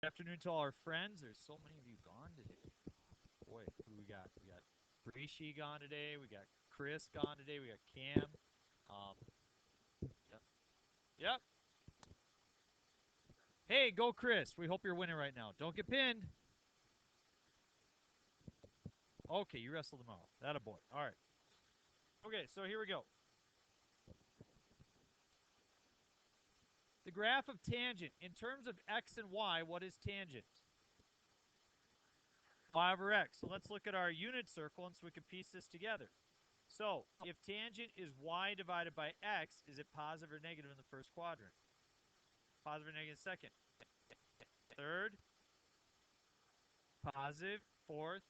Afternoon to all our friends. There's so many of you gone today. Boy, who we got? We got Rishi gone today. We got Chris gone today. We got Cam. Um, yep. Yep. Hey, go Chris. We hope you're winning right now. Don't get pinned. Okay, you wrestle tomorrow. That a boy. All right. Okay, so here we go. The graph of tangent. In terms of x and y, what is tangent? Y over x. So let's look at our unit circle and so we can piece this together. So if tangent is y divided by x, is it positive or negative in the first quadrant? Positive or negative second? Third? Positive. Fourth?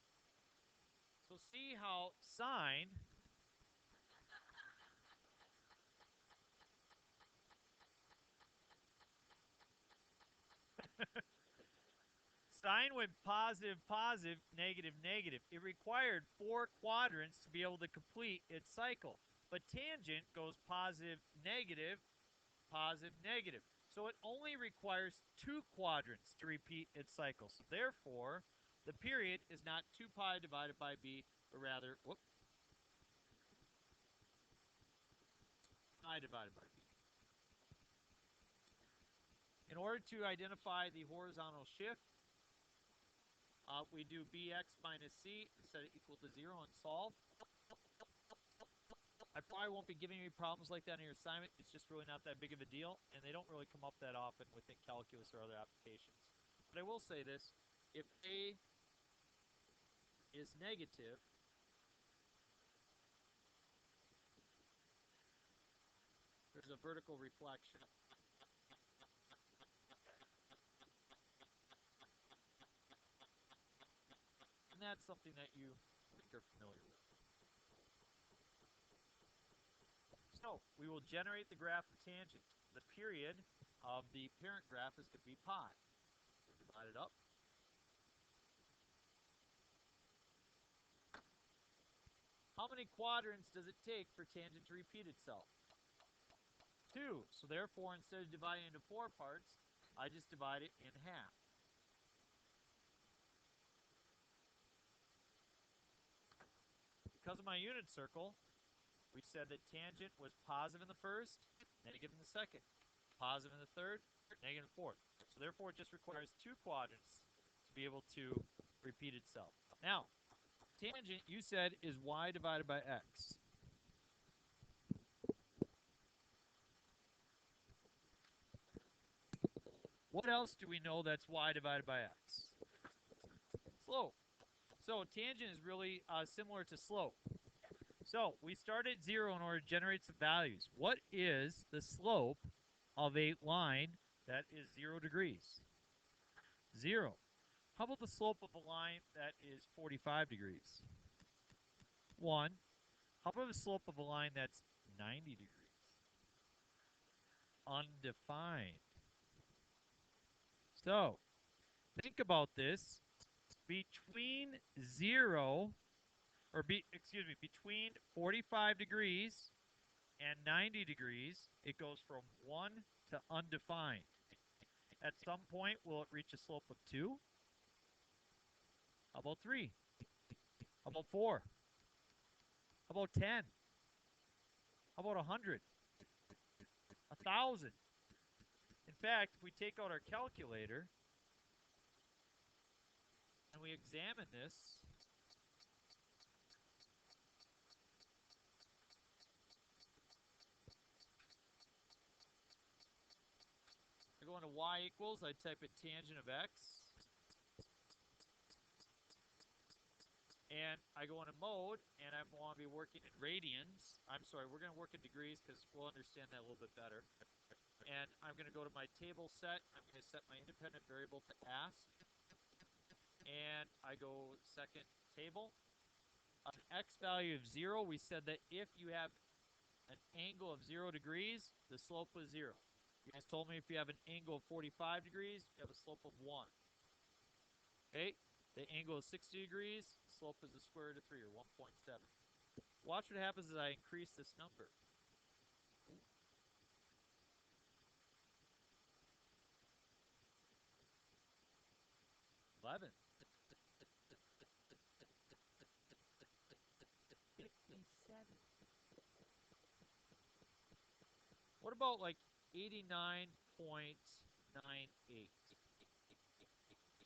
So see how sine sine went positive, positive, negative, negative. It required 4 quadrants to be able to complete its cycle. But tangent goes positive, negative, positive, negative. So it only requires 2 quadrants to repeat its cycle. So therefore, the period is not 2 pi divided by b, but rather, pi divided by b. In order to identify the horizontal shift, we do bx minus c and set it equal to 0 and solve. I probably won't be giving you problems like that in your assignment. It's just really not that big of a deal, and they don't really come up that often within calculus or other applications. But I will say this. If a is negative, there's a vertical reflection. And that's something that you think are familiar with. So we will generate the graph of tangent. The period of the parent graph is going to be pi. So divide it up. How many quadrants does it take for tangent to repeat itself? 2. So therefore, instead of dividing into 4 parts, I just divide it in half. Because of my unit circle, we said that tangent was positive in the first, negative in the second, positive in the third, negative in the fourth. So therefore, it just requires 2 quadrants to be able to repeat itself. Now, tangent, you said, is y divided by x. What else do we know that's y divided by x? Slope. So tangent is really similar to slope. So we start at 0 in order to generate some values. What is the slope of a line that is 0 degrees? 0. How about the slope of a line that is 45 degrees? 1. How about the slope of a line that's 90 degrees? Undefined. So think about this. Between 0, between 45 degrees and 90 degrees, it goes from 1 to undefined. At some point, will it reach a slope of 2? How about 3? How about 4? How about 10? How about 100? 1,000? In fact, if we take out our calculator and we examine this, I go into y equals, I type in tangent of x, and I go into mode, and I want to be working in radians. I'm sorry, we're going to work in degrees because we'll understand that a little bit better. And I'm going to go to my table set. I'm going to set my independent variable to ask. And I go second table. An x value of 0, we said that if you have an angle of 0 degrees, the slope was 0. You guys told me if you have an angle of 45 degrees, you have a slope of 1. Okay? The angle is 60 degrees, slope is the square root of 3, or 1.7. Watch what happens as I increase this number. 11. 57. What about like 89.98?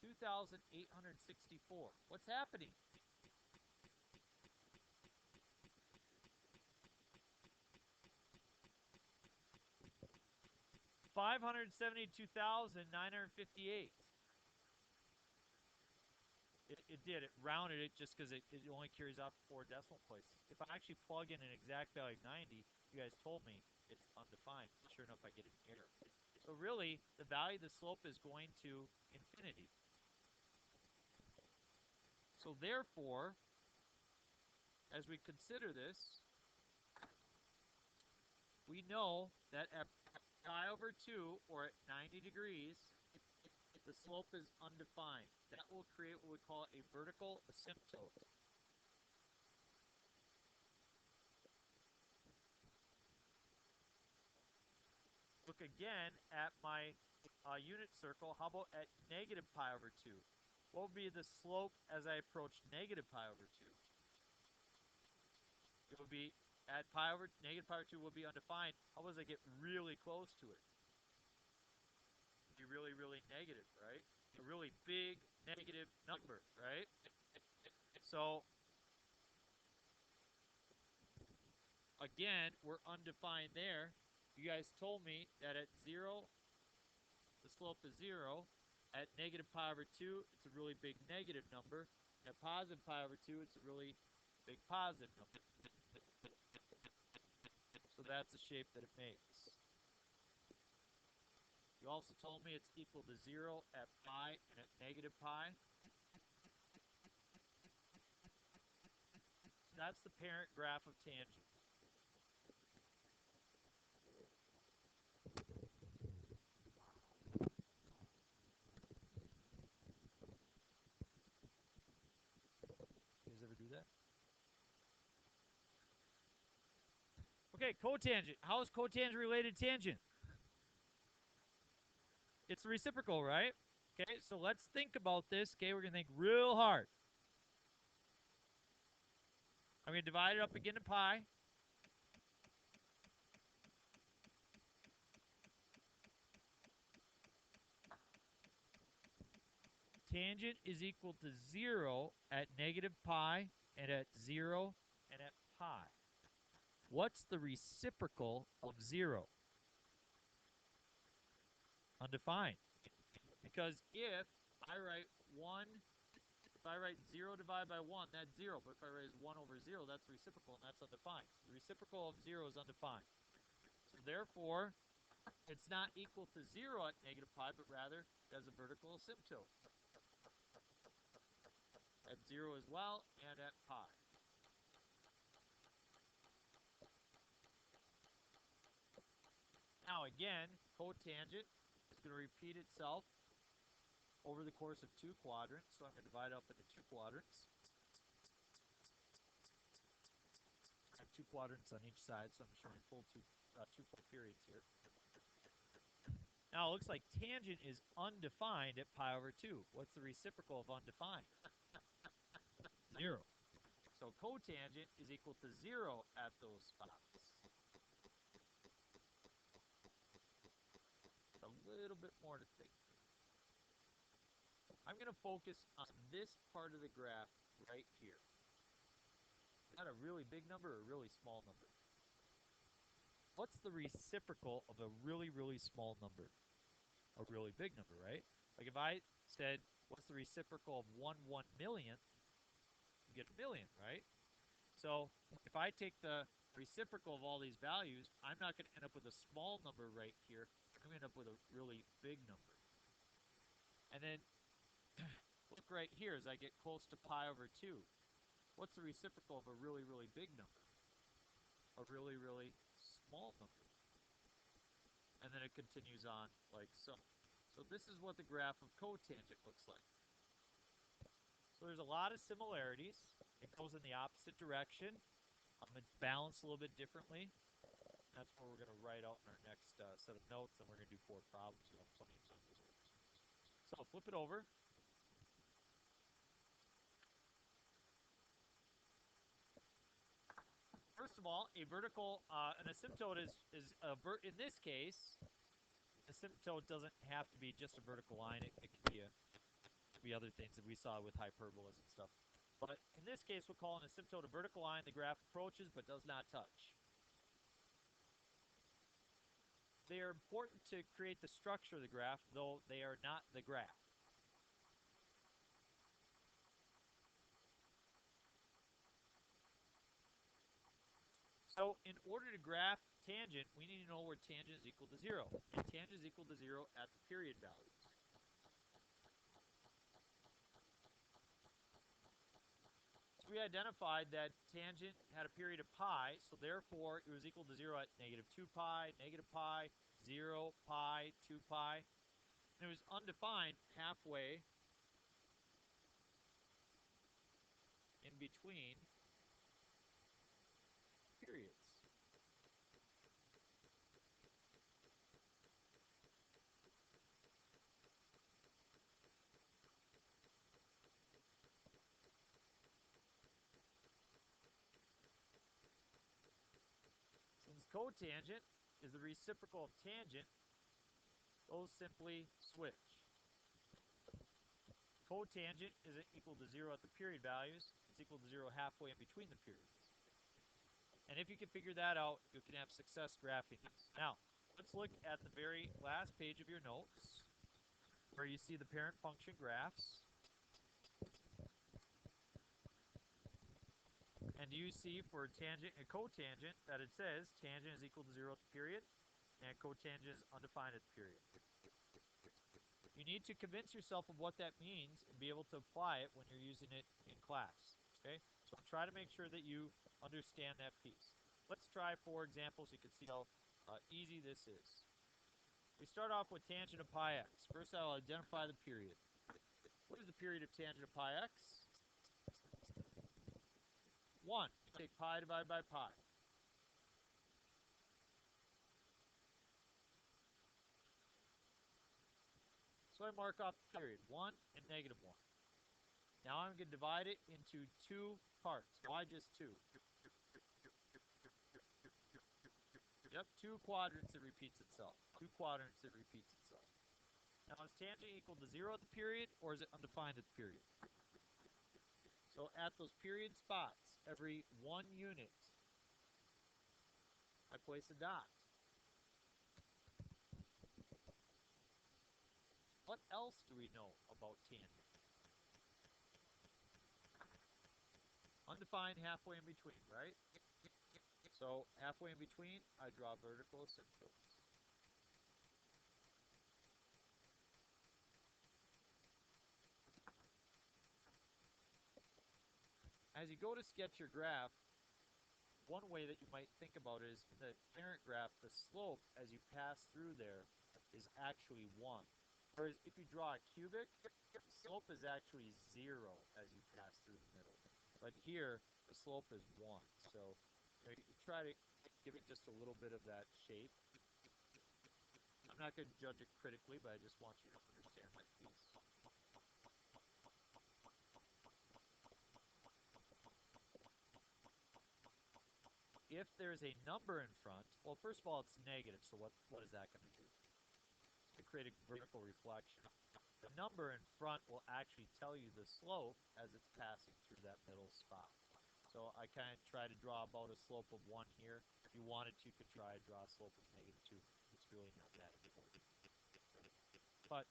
2,864. What's happening? $572,958. It did. It rounded it just because it only carries out 4 decimal places. If I actually plug in an exact value of 90, you guys told me it's undefined. Sure enough, I get an error. So really, the value of the slope is going to infinity. So therefore, as we consider this, we know that at pi over 2, or at 90 degrees, the slope is undefined. That will create what we call a vertical asymptote. Look again at my unit circle. How about at negative pi over 2? What would be the slope as I approach negative pi over 2? It would be at negative pi over 2 will be undefined. How does I get really close to it? Be really, really negative, right? A really big negative number, right? So again, we're undefined there. You guys told me that at 0, the slope is 0. At negative pi over 2, it's a really big negative number. At positive pi over 2, it's a really big positive number. So that's the shape that it makes. You also told me it's equal to 0 at pi and at negative pi. So that's the parent graph of tangent. You guys ever do that? Okay, cotangent. How is cotangent related to tangent? It's the reciprocal, right? Okay, so let's think about this. Okay, we're going to think real hard. I'm going to divide it up again to pi. Tangent is equal to 0 at negative pi and at 0 and at pi. What's the reciprocal of 0? Undefined. Because if I write 0 divided by 1, that's 0. But if I write 1 over 0, that's reciprocal, and that's undefined. The reciprocal of 0 is undefined. So therefore, it's not equal to 0 at negative pi, but rather it has a vertical asymptote. At 0 as well, and at pi. Now again, cotangent is going to repeat itself over the course of 2 quadrants. So I'm going to divide up into 2 quadrants. I have 2 quadrants on each side, so I'm showing full two periods here. Now it looks like tangent is undefined at pi over 2. What's the reciprocal of undefined? 0. So cotangent is equal to 0 at those spots. A little bit more to think. I'm going to focus on this part of the graph right here. Is that a really big number or a really small number? What's the reciprocal of a really, really small number? A really big number, right? Like if I said, what's the reciprocal of 1/1,000,000th? You get a million, right? So if I take the reciprocal of all these values, I'm not going to end up with a small number right here. I'm going to end up with a really big number. And then look right here as I get close to pi over 2. What's the reciprocal of a really, really big number? A really, really small number. And then it continues on like so. So this is what the graph of cotangent looks like. So there's a lot of similarities. It goes in the opposite direction. It's balanced a little bit differently. That's what we're going to write out in our next set of notes, and we're going to do 4 problems. So flip it over. all, a vertical, an asymptote is in this case, asymptote doesn't have to be just a vertical line. It can be other things that we saw with hyperbolas and stuff. But in this case, we'll call an asymptote a vertical line the graph approaches but does not touch. They are important to create the structure of the graph, though they are not the graph. So in order to graph tangent, we need to know where tangent is equal to 0. And tangent is equal to 0 at the period values. So we identified that tangent had a period of pi, so therefore it was equal to 0 at negative 2 pi, negative pi, 0, pi, 2 pi. And it was undefined halfway in between periods. Since cotangent is the reciprocal of tangent, those simply switch. Cotangent is equal to 0 at the period values. It's equal to 0 halfway in between the periods. And if you can figure that out, you can have success graphing these. Now, let's look at the very last page of your notes where you see the parent function graphs. And you see for tangent and cotangent that it says tangent is equal to 0 at the period and cotangent is undefined at the period. You need to convince yourself of what that means and be able to apply it when you're using it in class. Okay? So try to make sure that you understand that piece. Let's try 4 examples so you can see how easy this is. We start off with tangent of pi x. First I'll identify the period. What is the period of tangent of pi x? 1. Take pi divided by pi. So I mark off the period, 1 and negative 1. Now I'm going to divide it into 2 parts. Why just 2? Yep, 2 quadrants that repeats itself. 2 quadrants that repeats itself. Now is tangent equal to 0 at the period, or is it undefined at the period? So at those period spots, every 1 unit, I place a dot. What else do we know about tangent? Undefined halfway in between, right? So halfway in between, I draw vertical asymptotes. As you go to sketch your graph, one way that you might think about it is the parent graph, the slope as you pass through there is actually 1. Whereas if you draw a cubic, the slope is actually 0 as you pass through the middle. But here, the slope is 1. So you try to give it just a little bit of that shape. I'm not going to judge it critically, but I just want you to understand that piece. If there's a number in front, well, first of all, it's negative, so what is that going to do? It's going to create a vertical reflection. The number in front will actually tell you the slope as it's passing through that middle spot. So I kind of try to draw about a slope of 1 here. If you wanted to, you could try to draw a slope of negative 2. It's really not that important. But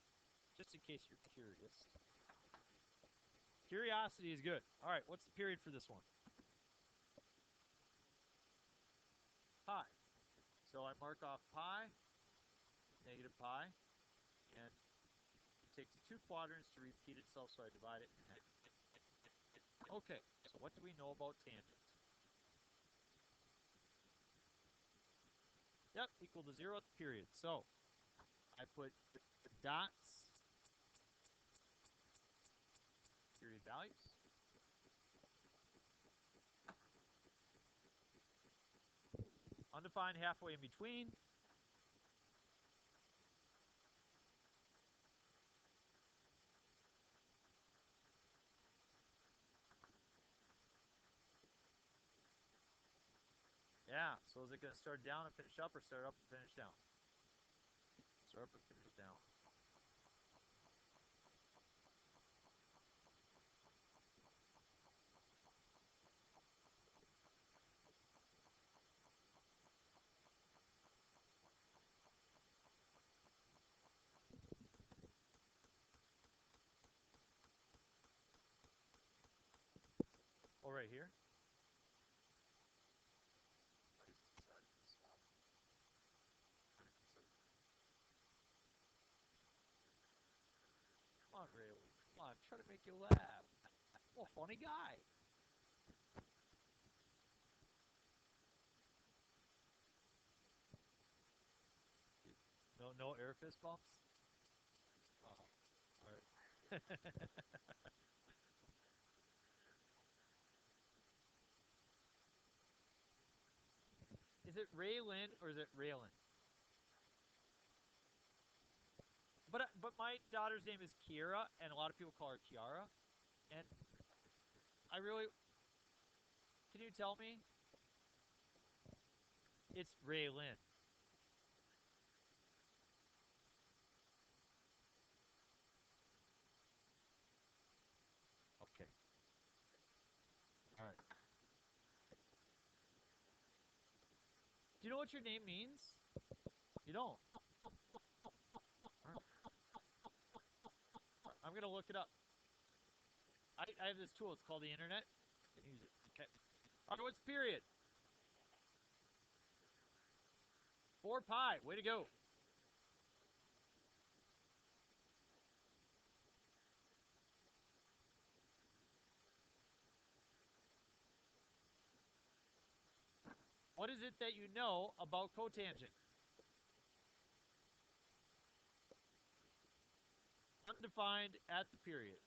just in case you're curious, curiosity is good. All right, what's the period for this one? Pi. So I mark off pi, negative pi, and it takes 2 quadrants to repeat itself, so I divide it in half. Okay, so what do we know about tangent? Yep, equal to 0 at the period. So I put dots, period values. Undefined halfway in between. Yeah, so is it going to start down and finish up or start up and finish down? Start up and finish down. Oh, right here? Come on, Ray. Come on, I'm trying to make you laugh. Oh, funny guy. No air fist bumps? Oh, all right. Is it Raylan or is it Raylan? But my daughter's name is Kiara, and a lot of people call her Kiara. And I really, can you tell me? It's Raylan. Okay. All right. Do you know what your name means? You don't. I'm gonna look it up. I have this tool. It's called the internet. I can use it. Okay. All right. What's period? 4 pi. Way to go. What is it that you know about cotangent? Undefined at the period.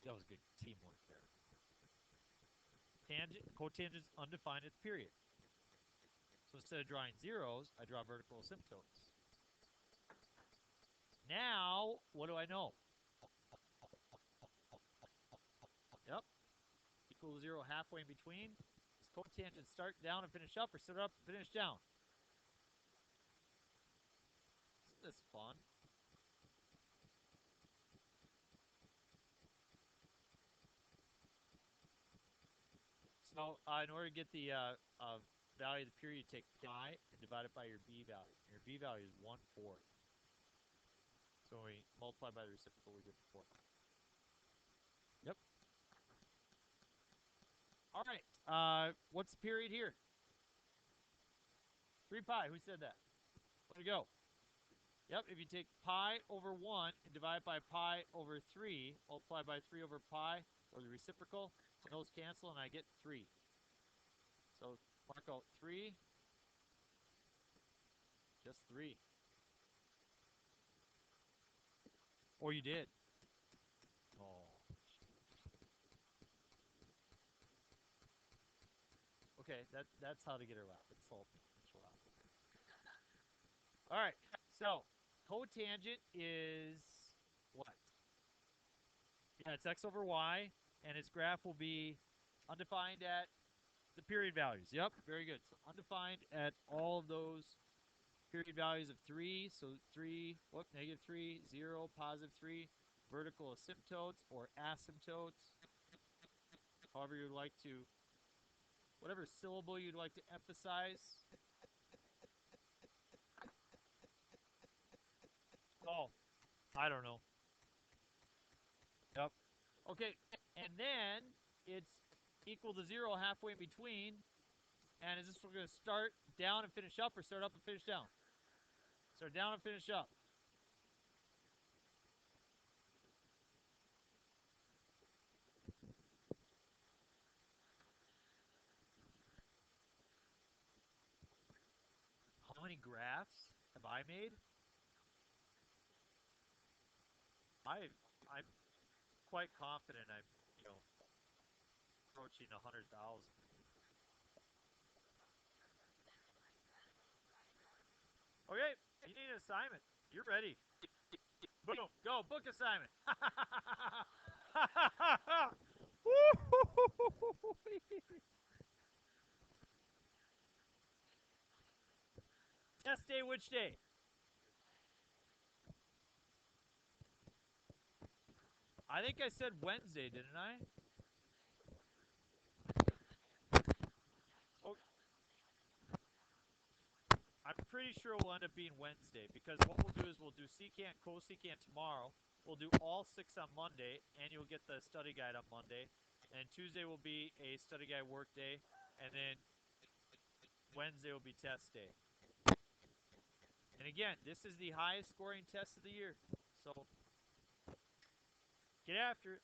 That was good teamwork there. Cotangent's undefined at the period. So instead of drawing zeros, I draw vertical asymptotes. Now, what do I know? Yep, equal to zero halfway in between. Does cotangent start down and finish up or start up and finish down? Isn't this fun? So in order to get the value of the period, you take pi and divide it by your b value. Your b value is 1/4. So when we multiply by the reciprocal, we get the fourth. Yep. All right. What's the period here? 3 pi. Who said that? Way to go. Yep. If you take pi over 1 and divide by pi over 3, multiply by 3 over pi, or the reciprocal, and those cancel, and I get 3. So mark out 3, just 3. Or you did. Oh. Okay, that's how to get her laugh. Insult me. She'll laugh. All right. So cotangent is what? Yeah, it's x over y, and its graph will be undefined at the period values. Yep, very good. So undefined at all of those period values of 3. So 3, what? Negative 3, 0, positive 3. Vertical asymptotes or asymptotes, however you'd like to, whatever syllable you'd like to emphasize. Oh, I don't know. Yep. Okay, and then it's equal to 0 halfway in between. And is this going to start down and finish up or start up and finish down? Start down and finish up. How many graphs have I made? I'm quite confident I'm, you know, approaching 100,000. Okay, you need an assignment. You're ready. Boom. Go. Book assignment. Test day, which day? I think I said Wednesday, didn't I? Oh, I'm pretty sure we'll end up being Wednesday because what we'll do is we'll do secant, cosecant tomorrow. We'll do all 6 on Monday, and you'll get the study guide on Monday. And Tuesday will be a study guide work day, and then Wednesday will be test day. And again, this is the highest scoring test of the year. So get after it.